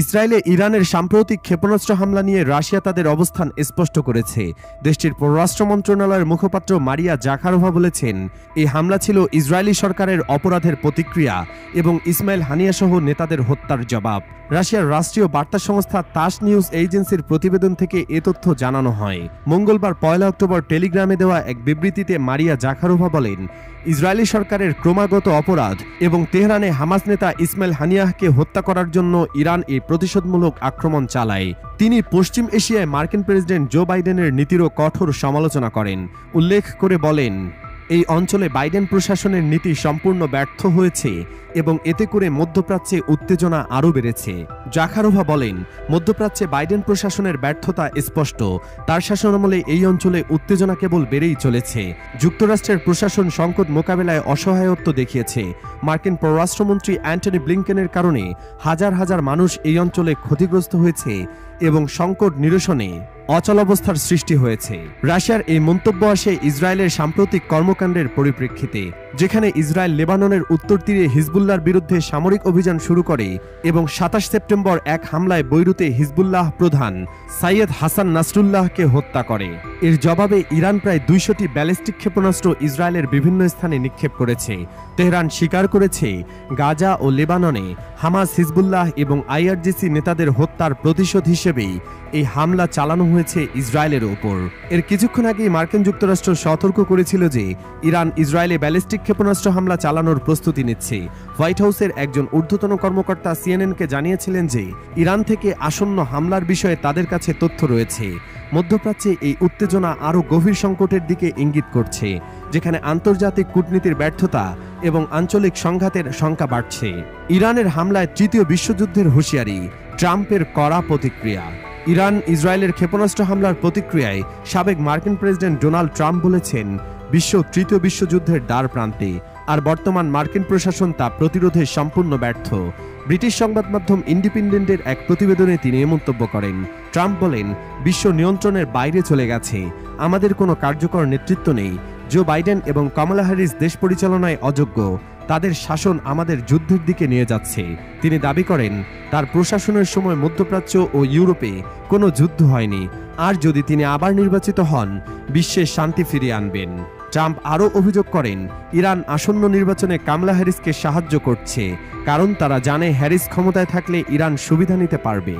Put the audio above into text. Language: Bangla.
ইসরায়েলে ইরানের সাম্প্রতিক ক্ষেপণাস্ত্র হামলা নিয়ে রাশিয়া তাদের অবস্থান স্পষ্ট করেছে। দেশটির পররাষ্ট্র মন্ত্রণালয়ের মুখপাত্র মারিয়া জাখারোভা বলেছেন, এই হামলা ছিল ইসরায়েলি সরকারের অপরাধের প্রতিক্রিয়া এবং ইসমাইল হানিয়া সহ নেতাদের হত্যার জবাব। রাশিয়ার রাষ্ট্রীয় বার্তা সংস্থা তাস নিউজ এজেন্সির প্রতিবেদন থেকে এ তথ্য জানানো হয়। মঙ্গলবার 1 অক্টোবর টেলিগ্রামে দেওয়া এক বিবৃতিতে মারিয়া জাখারোভা বলেন, ইসরায়েলি সরকারের ক্রমাগত অপরাধ এবং তেহরানে হামাস নেতা ইসমাইল হানিয়াহকে হত্যা করার জন্য ইরান এই প্রতিশোধমূলক আক্রমণ চালায়। তিনি পশ্চিম এশিয়ায় মার্কিন প্রেসিডেন্ট জো বাইডেনের নীতিরও কঠোর সমালোচনা করেন। উল্লেখ করে বলেন, এই অঞ্চলে বাইডেন প্রশাসনের নীতি সম্পূর্ণ ব্যর্থ হয়েছে এবং এতে করে মধ্যপ্রাচ্যে উত্তেজনা আরও বেড়েছে। জাখারোভা বলেন, মধ্যপ্রাচ্যে বাইডেন প্রশাসনের ব্যর্থতা স্পষ্ট। তার শাসনামলে এই অঞ্চলে উত্তেজনা কেবল বেড়েই চলেছে। যুক্তরাষ্ট্রের প্রশাসন সংকট মোকাবেলায় অসহায়ত্ব দেখিয়েছে। মার্কিন পররাষ্ট্রমন্ত্রী অ্যান্টনি ব্লিংকেনের কারণে হাজার হাজার মানুষ এই অঞ্চলে ক্ষতিগ্রস্ত হয়েছে এবং সংকট নিরসনে অচলাবস্থার সৃষ্টি হয়েছে। রাশিয়ার এই মন্তব্য আসে ইসরায়েলের সাম্প্রতিক কর্মকাণ্ডের পরিপ্রেক্ষিতে, যেখানে ইসরায়েল লেবাননের উত্তর তীরে হিজবুল্লাহর বিরুদ্ধে সামরিক অভিযান শুরু করে এবং 27 সেপ্টেম্বর এক হামলায় বৈরুতে হিজবুল্লাহ প্রধান সাইয়েদ হাসান নাসরুল্লাহকে হত্যা করে। এর জবাবে ইরান প্রায় 200টি ব্যালিস্টিক ক্ষেপণাস্ত্র ইসরায়েলের বিভিন্ন স্থানে নিক্ষেপ করেছে। তেহরান স্বীকার করেছে, গাজা ও লেবাননে হামাস, হিজবুল্লাহ এবং আইআরজিসি নেতাদের হত্যার প্রতিশোধ হিসেবেই এই হামলা চালানো হয়েছে ইসরায়েলের ওপর। এর কিছুক্ষণ আগেই মার্কিন যুক্তরাষ্ট্র সতর্ক করেছিল যে ইরান ইসরায়েলে ব্যালিস্টিক ক্ষেপণাস্ত্র হামলা চালানোর প্রস্তুতি নিচ্ছে। হোয়াইট হাউসের একজন ঊর্ধ্বতন কর্মকর্তা সিএনএনকে জানিয়েছিলেন যে ইরান থেকে আসন্ন হামলার বিষয়ে তাদের কাছে তথ্য রয়েছে। মধ্যপ্রাচ্যে এই উত্তেজনা আরও গভীর সংকটের দিকে ইঙ্গিত করছে, যেখানে আন্তর্জাতিক কূটনীতির ব্যর্থতা এবং আঞ্চলিক সংঘাতের শঙ্কা বাড়ছে। ইরানের হামলায় তৃতীয় বিশ্বযুদ্ধের হুঁশিয়ারি, ট্রাম্পের কড়া প্রতিক্রিয়া। ইরান ইসরায়েলের ক্ষেপণাস্ত্র হামলার প্রতিক্রিয়ায় সাবেক মার্কিন প্রেসিডেন্ট ডোনাল্ড ট্রাম্প বলেছেন, বিশ্ব তৃতীয় বিশ্বযুদ্ধের দ্বার প্রান্তে, আর বর্তমান মার্কিন প্রশাসন তা প্রতিরোধে সম্পূর্ণ ব্যর্থ। ব্রিটিশ সংবাদ মাধ্যম ইন্ডিপেন্ডেন্টের এক প্রতিবেদনে তিনি এ মন্তব্য করেন। ট্রাম্প বলেন, বিশ্ব নিয়ন্ত্রণের বাইরে চলে গেছে, আমাদের কোনো কার্যকর নেতৃত্ব নেই। জো বাইডেন এবং কমলা হ্যারিস দেশ পরিচালনায় অযোগ্য, তাদের শাসন আমাদের যুদ্ধের দিকে নিয়ে যাচ্ছে। তিনি দাবি করেন, তার প্রশাসনের সময় মধ্যপ্রাচ্য ও ইউরোপে কোনো যুদ্ধ হয়নি, আর যদি তিনি আবার নির্বাচিত হন, বিশ্বে শান্তি ফিরিয়ে আনবেন। ট্রাম্প আরও অভিযোগ করেন, ইরান আসন্ন নির্বাচনে কমলা হ্যারিসকে সাহায্য করছে, কারণ তারা জানে হ্যারিস ক্ষমতায় থাকলে ইরান সুবিধা নিতে পারবে।